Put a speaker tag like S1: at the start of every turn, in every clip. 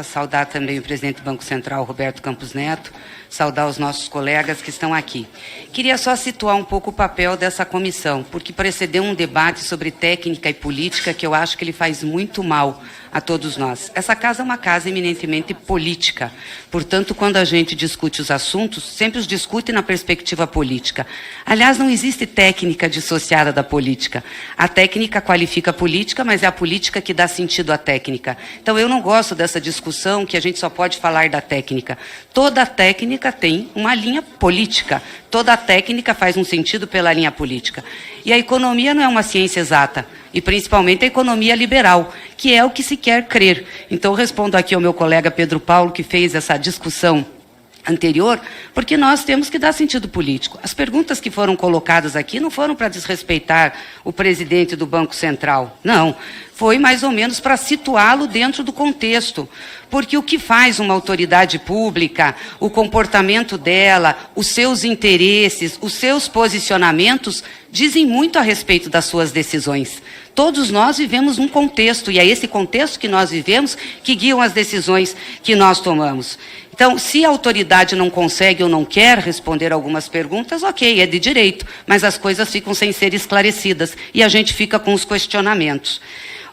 S1: Saudar também o presidente do Banco Central, Roberto Campos Neto, saudar os nossos colegas que estão aqui. Queria só situar um pouco o papel dessa comissão, porque precedeu um debate sobre técnica e política que eu acho que ele faz muito mal a todos nós. Essa casa é uma casa eminentemente política, portanto, quando a gente discute os assuntos, sempre os discute na perspectiva política. Aliás, não existe técnica dissociada da política. A técnica qualifica a política, mas é a política que dá sentido à técnica. Então, eu não gosto dessa discussão que a gente só pode falar da técnica. Toda técnica tem uma linha política. Toda técnica faz um sentido pela linha política. E a economia não é uma ciência exata, e principalmente a economia liberal, que é o que se quer crer. Então, respondo aqui ao meu colega Pedro Paulo, que fez essa discussão anterior, porque nós temos que dar sentido político. As perguntas que foram colocadas aqui não foram para desrespeitar o presidente do Banco Central, não. Foi mais ou menos para situá-lo dentro do contexto. Porque o que faz uma autoridade pública, o comportamento dela, os seus interesses, os seus posicionamentos, dizem muito a respeito das suas decisões. Todos nós vivemos um contexto, e é esse contexto que nós vivemos que guiam as decisões que nós tomamos. Então, se a autoridade não consegue ou não quer responder algumas perguntas, ok, é de direito, mas as coisas ficam sem ser esclarecidas, e a gente fica com os questionamentos.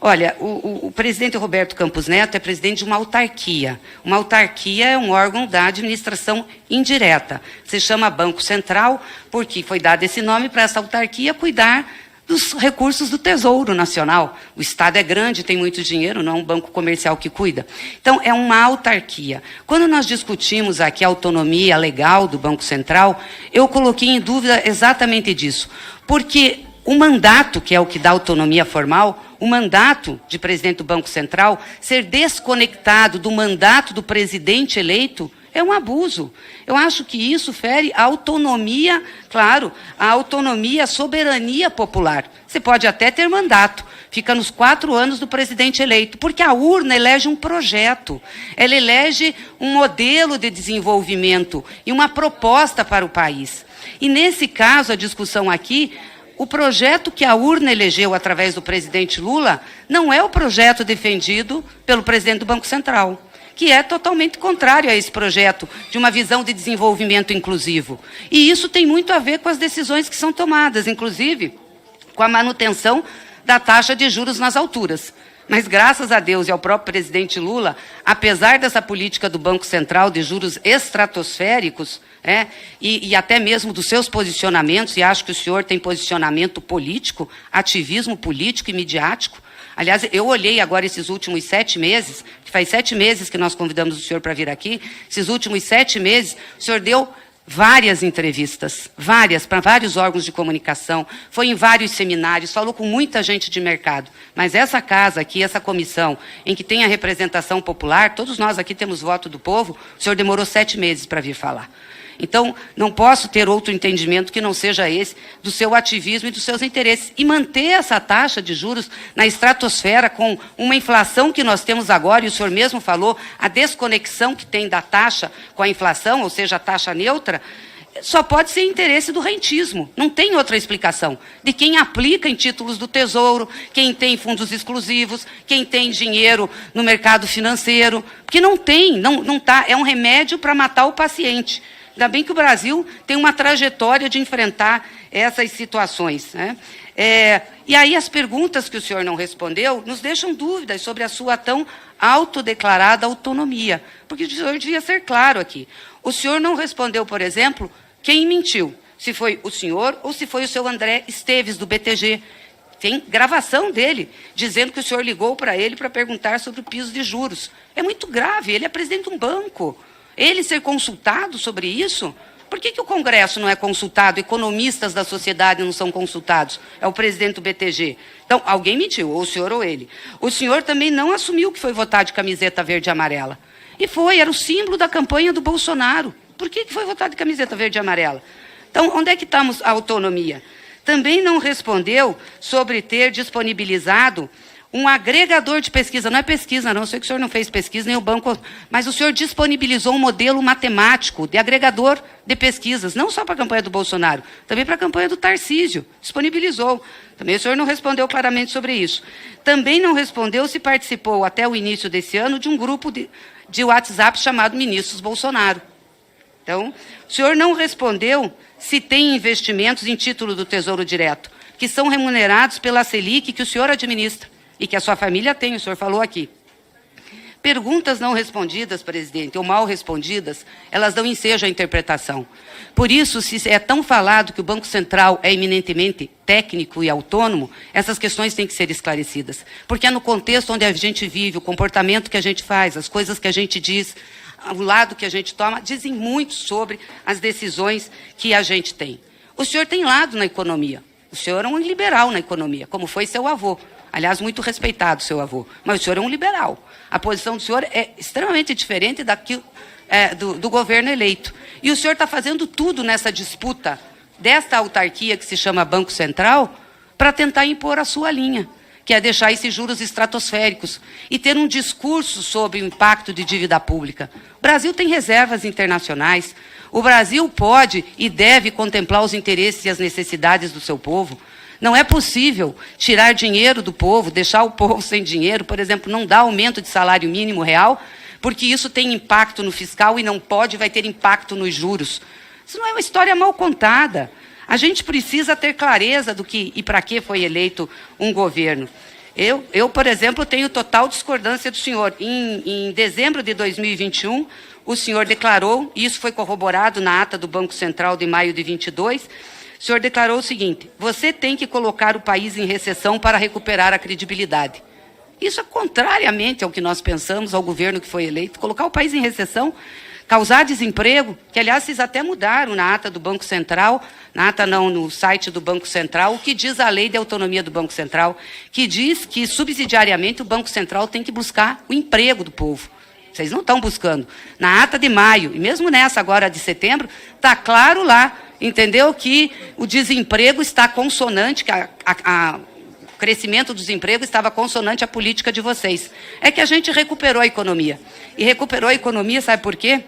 S1: Olha, o presidente Roberto Campos Neto é presidente de uma autarquia. Uma autarquia é um órgão da administração indireta. Se chama Banco Central, porque foi dado esse nome para essa autarquia cuidar dos recursos do Tesouro Nacional. O Estado é grande, tem muito dinheiro, não é um banco comercial que cuida. Então, é uma autarquia. Quando nós discutimos aqui a autonomia legal do Banco Central, eu coloquei em dúvida exatamente disso. Porque o mandato, que é o que dá autonomia formal, o mandato de presidente do Banco Central, ser desconectado do mandato do presidente eleito, é um abuso. Eu acho que isso fere a autonomia, claro, a autonomia, a soberania popular. Você pode até ter mandato, fica nos 4 anos do presidente eleito, porque a urna elege um projeto, ela elege um modelo de desenvolvimento e uma proposta para o país. E nesse caso, a discussão aqui, o projeto que a urna elegeu através do presidente Lula não é o projeto defendido pelo presidente do Banco Central, que é totalmente contrário a esse projeto de uma visão de desenvolvimento inclusivo. E isso tem muito a ver com as decisões que são tomadas, inclusive com a manutenção da taxa de juros nas alturas. Mas, graças a Deus e ao próprio presidente Lula, apesar dessa política do Banco Central de juros estratosféricos, e até mesmo dos seus posicionamentos, e acho que o senhor tem posicionamento político, ativismo político e midiático. Aliás, eu olhei agora esses últimos 7 meses, que faz 7 meses que nós convidamos o senhor para vir aqui, esses últimos 7 meses, o senhor deu várias entrevistas, para vários órgãos de comunicação, foi em vários seminários, falou com muita gente de mercado. Mas essa casa aqui, essa comissão, em que tem a representação popular, todos nós aqui temos voto do povo, o senhor demorou 7 meses para vir falar. Então, não posso ter outro entendimento que não seja esse do seu ativismo e dos seus interesses. E manter essa taxa de juros na estratosfera com uma inflação que nós temos agora, e o senhor mesmo falou, a desconexão que tem da taxa com a inflação, ou seja, a taxa neutra, só pode ser interesse do rentismo. Não tem outra explicação. De quem aplica em títulos do Tesouro, quem tem fundos exclusivos, quem tem dinheiro no mercado financeiro. Porque não tem, não tá, é um remédio para matar o paciente. Ainda bem que o Brasil tem uma trajetória de enfrentar essas situações, e aí as perguntas que o senhor não respondeu nos deixam dúvidas sobre a sua tão autodeclarada autonomia. Porque o senhor devia ser claro aqui. O senhor não respondeu, por exemplo, quem mentiu. Se foi o senhor ou se foi o seu André Esteves, do BTG. Tem gravação dele, dizendo que o senhor ligou para ele para perguntar sobre o piso de juros. É muito grave, ele é presidente de um banco. Ele ser consultado sobre isso? Por que o Congresso não é consultado? Economistas da sociedade não são consultados? É o presidente do BTG. Então, alguém mentiu, ou o senhor ou ele. O senhor também não assumiu que foi votar de camiseta verde e amarela. E foi, era o símbolo da campanha do Bolsonaro. Por que foi votar de camiseta verde e amarela? Então, onde é que estamos a autonomia? Também não respondeu sobre ter disponibilizado um agregador de pesquisa, não é pesquisa, não, eu sei que o senhor não fez pesquisa, nem o banco, mas o senhor disponibilizou um modelo matemático de agregador de pesquisas, não só para a campanha do Bolsonaro, também para a campanha do Tarcísio, disponibilizou. Também o senhor não respondeu claramente sobre isso. Também não respondeu se participou, até o início desse ano, de um grupo de WhatsApp chamado Ministros Bolsonaro. Então, o senhor não respondeu se tem investimentos em título do Tesouro Direto, que são remunerados pela Selic que o senhor administra e que a sua família tem, o senhor falou aqui. Perguntas não respondidas, presidente, ou mal respondidas, elas dão ensejo à interpretação. Por isso, se é tão falado que o Banco Central é eminentemente técnico e autônomo, essas questões têm que ser esclarecidas. Porque é no contexto onde a gente vive, o comportamento que a gente faz, as coisas que a gente diz, o lado que a gente toma, dizem muito sobre as decisões que a gente tem. O senhor tem lado na economia. O senhor é um liberal na economia, como foi seu avô. Aliás, muito respeitado, seu avô. Mas o senhor é um liberal. A posição do senhor é extremamente diferente do governo eleito. E o senhor está fazendo tudo nessa disputa desta autarquia que se chama Banco Central para tentar impor a sua linha, que é deixar esses juros estratosféricos e ter um discurso sobre o impacto de dívida pública. O Brasil tem reservas internacionais. O Brasil pode e deve contemplar os interesses e as necessidades do seu povo. Não é possível tirar dinheiro do povo, deixar o povo sem dinheiro, por exemplo, não dar aumento de salário mínimo real, porque isso tem impacto no fiscal e não pode, vai ter impacto nos juros. Isso não é uma história mal contada. A gente precisa ter clareza do que e para que foi eleito um governo. Eu, por exemplo, tenho total discordância do senhor. Em dezembro de 2021, o senhor declarou, e isso foi corroborado na ata do Banco Central de maio de 22, o senhor declarou o seguinte: você tem que colocar o país em recessão para recuperar a credibilidade. Isso é contrariamente ao que nós pensamos, ao governo que foi eleito. Colocar o país em recessão, causar desemprego, que aliás vocês até mudaram na ata do Banco Central, na ata não, no site do Banco Central, o que diz a lei de autonomia do Banco Central, que diz que subsidiariamente o Banco Central tem que buscar o emprego do povo. Vocês não estão buscando. Na ata de maio, e mesmo nessa agora de setembro, está claro lá, entendeu, que o desemprego está consonante, que o crescimento do desemprego estava consonante à política de vocês. É que a gente recuperou a economia. E recuperou a economia, sabe por quê?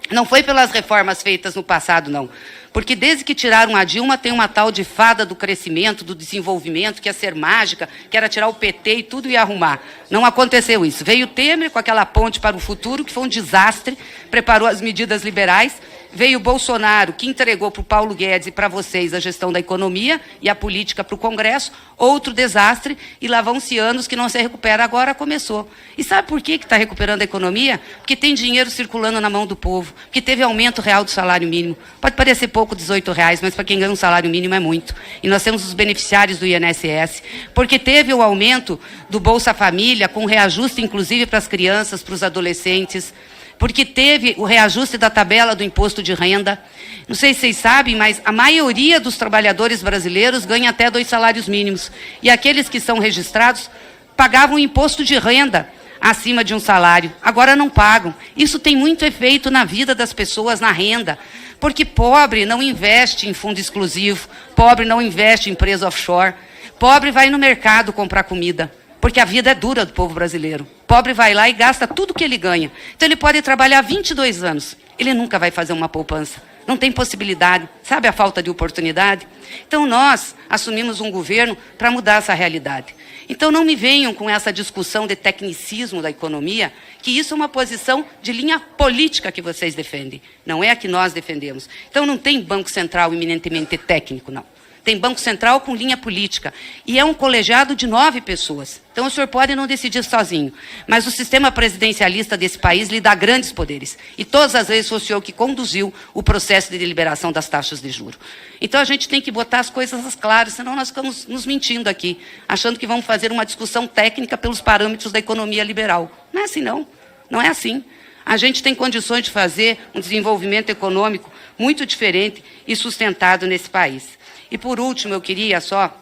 S1: Não foi pelas reformas feitas no passado, não. Porque desde que tiraram a Dilma, tem uma tal de fada do crescimento, do desenvolvimento, que ia ser mágica, que era tirar o PT e tudo ia arrumar. Não aconteceu isso. Veio Temer com aquela ponte para o futuro, que foi um desastre, preparou as medidas liberais. Veio o Bolsonaro, que entregou para o Paulo Guedes e para vocês a gestão da economia e a política para o Congresso, outro desastre, e lá vão-se anos que não se recupera, agora começou. E sabe por que está recuperando a economia? Porque tem dinheiro circulando na mão do povo, porque teve aumento real do salário mínimo. Pode parecer pouco, R$18, mas para quem ganha um salário mínimo é muito. E nós temos os beneficiários do INSS, porque teve o aumento do Bolsa Família, com reajuste inclusive para as crianças, para os adolescentes, porque teve o reajuste da tabela do imposto de renda. Não sei se vocês sabem, mas a maioria dos trabalhadores brasileiros ganha até 2 salários mínimos. E aqueles que são registrados pagavam imposto de renda acima de um salário. Agora não pagam. Isso tem muito efeito na vida das pessoas, na renda. Porque pobre não investe em fundo exclusivo, pobre não investe em empresa offshore, pobre vai no mercado comprar comida. Porque a vida é dura do povo brasileiro. Pobre vai lá e gasta tudo que ele ganha. Então ele pode trabalhar 22 anos. Ele nunca vai fazer uma poupança. Não tem possibilidade. Sabe a falta de oportunidade? Então nós assumimos um governo para mudar essa realidade. Então não me venham com essa discussão de tecnicismo da economia, que isso é uma posição de linha política que vocês defendem. Não é a que nós defendemos. Então não tem Banco Central eminentemente técnico, não. Tem Banco Central com linha política. E é um colegiado de 9 pessoas. Então o senhor pode não decidir sozinho. Mas o sistema presidencialista desse país lhe dá grandes poderes. E todas as vezes foi o senhor que conduziu o processo de deliberação das taxas de juros. Então a gente tem que botar as coisas claras, senão nós ficamos nos mentindo aqui, achando que vamos fazer uma discussão técnica pelos parâmetros da economia liberal. Não é assim, não. Não é assim. A gente tem condições de fazer um desenvolvimento econômico muito diferente e sustentado nesse país. E, por último, eu queria só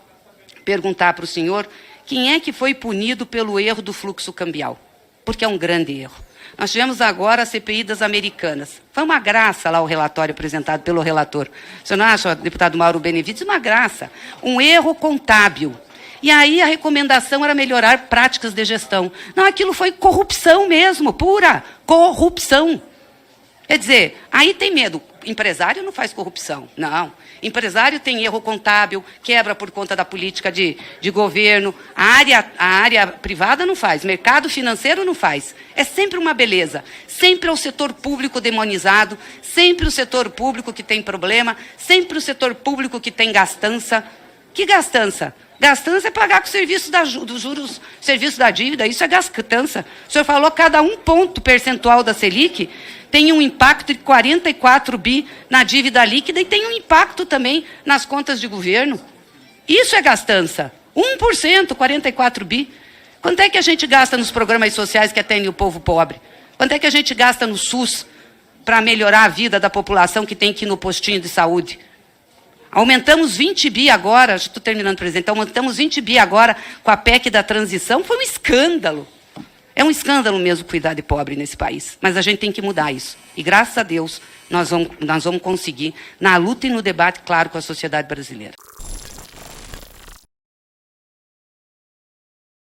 S1: perguntar para o senhor quem é que foi punido pelo erro do fluxo cambial, porque é um grande erro. Nós tivemos agora a CPI das Americanas. Foi uma graça lá o relatório apresentado pelo relator. O senhor não acha, deputado Mauro Benevides, uma graça? Um erro contábil. E aí a recomendação era melhorar práticas de gestão. Não, aquilo foi corrupção mesmo, pura corrupção. Quer dizer, aí tem medo. Empresário não faz corrupção, não. Empresário tem erro contábil, quebra por conta da política de governo. A área privada não faz, mercado financeiro não faz. É sempre uma beleza. Sempre é o setor público demonizado, sempre o setor público que tem problema, sempre o setor público que tem gastança. Que gastança? Gastança é pagar com o serviço dos juros, serviço da dívida, isso é gastança. O senhor falou que cada 1 ponto percentual da Selic tem um impacto de 44 bi na dívida líquida e tem um impacto também nas contas de governo. Isso é gastança. 1%, 44 bi. Quanto é que a gente gasta nos programas sociais que atendem o povo pobre? Quanto é que a gente gasta no SUS para melhorar a vida da população que tem que ir no postinho de saúde? Aumentamos 20 bi agora, já estou terminando, presidente, aumentamos 20 bi agora com a PEC da transição, foi um escândalo. É um escândalo mesmo cuidar de pobre nesse país, mas a gente tem que mudar isso. E graças a Deus nós vamos conseguir, na luta e no debate, claro, com a sociedade brasileira.